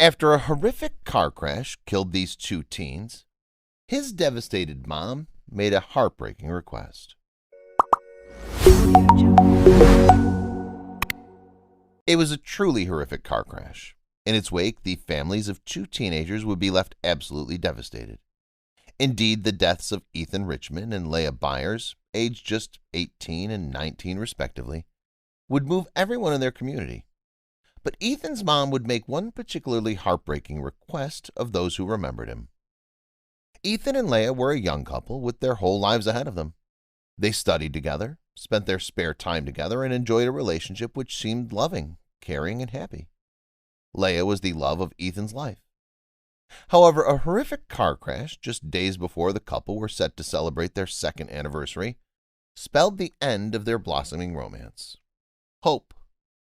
After a horrific car crash killed these two teens, his devastated mom made a heartbreaking request. It was a truly horrific car crash. In its wake, the families of two teenagers would be left absolutely devastated. Indeed, the deaths of Ethan Richmond and Leah Byers, aged just 18 and 19 respectively, would move everyone in their community. But Ethan's mom would make one particularly heartbreaking request of those who remembered him. Ethan and Leah were a young couple with their whole lives ahead of them. They studied together, spent their spare time together, and enjoyed a relationship which seemed loving, caring, and happy. Leah was the love of Ethan's life. However, a horrific car crash just days before the couple were set to celebrate their second anniversary spelled the end of their blossoming romance. Hope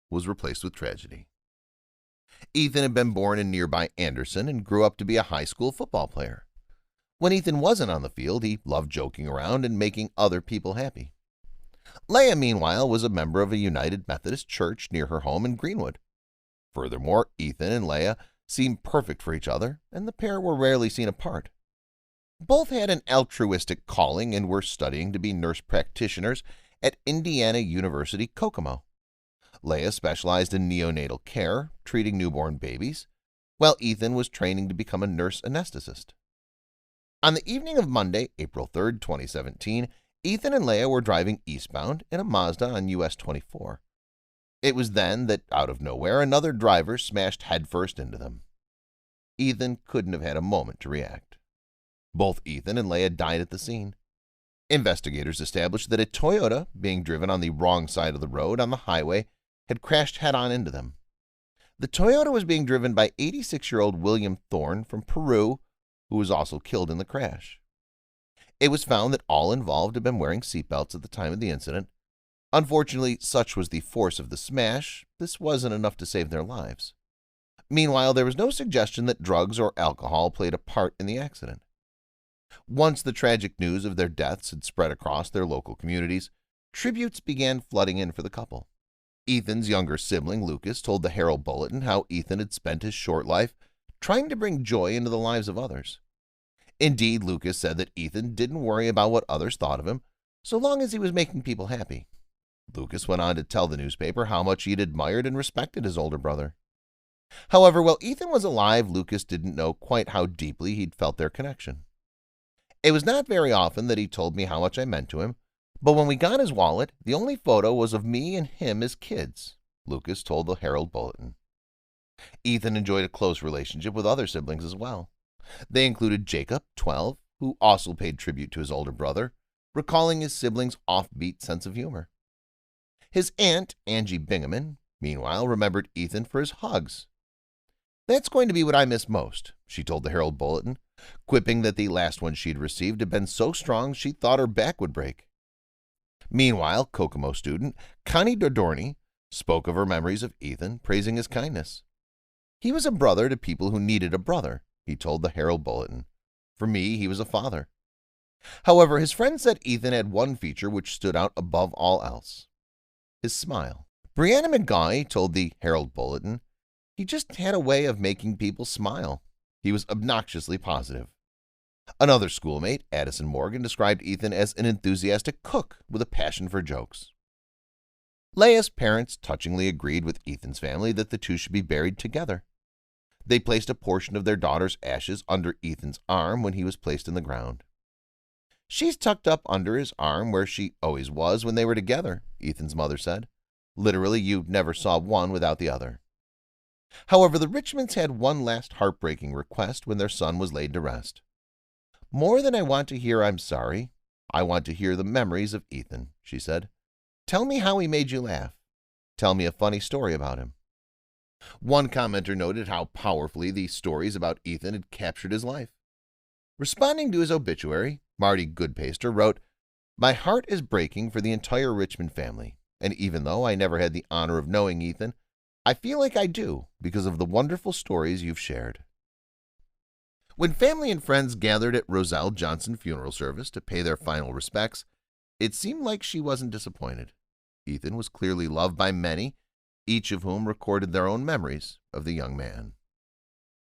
was replaced with tragedy. Ethan had been born in nearby Anderson and grew up to be a high school football player. When Ethan wasn't on the field, he loved joking around and making other people happy. Leah, meanwhile, was a member of a United Methodist church near her home in Greenwood. Furthermore, Ethan and Leah seemed perfect for each other, and the pair were rarely seen apart. Both had an altruistic calling and were studying to be nurse practitioners at Indiana University, Kokomo. Leah specialized in neonatal care, treating newborn babies, while Ethan was training to become a nurse anesthetist. On the evening of Monday, April 3, 2017, Ethan and Leah were driving eastbound in a Mazda on US 24. It was then that, out of nowhere, another driver smashed headfirst into them. Ethan couldn't have had a moment to react. Both Ethan and Leah died at the scene. Investigators established that a Toyota, being driven on the wrong side of the road on the highway, had crashed head-on into them. The Toyota was being driven by 86-year-old William Thorne from Peru, who was also killed in the crash. It was found that all involved had been wearing seatbelts at the time of the incident. Unfortunately, such was the force of the smash, this wasn't enough to save their lives. Meanwhile, there was no suggestion that drugs or alcohol played a part in the accident. Once the tragic news of their deaths had spread across their local communities, tributes began flooding in for the couple. Ethan's younger sibling, Lucas, told the Herald Bulletin how Ethan had spent his short life trying to bring joy into the lives of others. Indeed, Lucas said that Ethan didn't worry about what others thought of him, so long as he was making people happy. Lucas went on to tell the newspaper how much he had admired and respected his older brother. However, while Ethan was alive, Lucas didn't know quite how deeply he'd felt their connection. It was not very often that he told me how much I meant to him, but when we got his wallet, the only photo was of me and him as kids, Lucas told the Herald Bulletin. Ethan enjoyed a close relationship with other siblings as well. They included Jacob, 12, who also paid tribute to his older brother, recalling his siblings' offbeat sense of humor. His aunt, Angie Bingaman, meanwhile, remembered Ethan for his hugs. "That's going to be what I miss most," she told the Herald Bulletin, quipping that the last one she'd received had been so strong she thought her back would break. Meanwhile, Kokomo student Connie Dodorny spoke of her memories of Ethan, praising his kindness. "He was a brother to people who needed a brother," he told the Herald Bulletin. "For me, he was a father." However, his friend said Ethan had one feature which stood out above all else: his smile. Brianna McGaughy told the Herald Bulletin, "He just had a way of making people smile. He was obnoxiously positive." Another schoolmate, Addison Morgan, described Ethan as an enthusiastic cook with a passion for jokes. Leah's parents touchingly agreed with Ethan's family that the two should be buried together. They placed a portion of their daughter's ashes under Ethan's arm when he was placed in the ground. "She's tucked up under his arm where she always was when they were together," Ethan's mother said. "Literally, you never saw one without the other." However, the Richmonds had one last heartbreaking request when their son was laid to rest. "More than I want to hear I'm sorry, I want to hear the memories of Ethan," she said. "Tell me how he made you laugh. Tell me a funny story about him." One commenter noted how powerfully these stories about Ethan had captured his life. Responding to his obituary, Marty Goodpaster wrote, "My heart is breaking for the entire Richmond family, and even though I never had the honor of knowing Ethan, I feel like I do because of the wonderful stories you've shared." When family and friends gathered at Roselle Johnson funeral service to pay their final respects, it seemed like she wasn't disappointed. Ethan was clearly loved by many, each of whom recorded their own memories of the young man.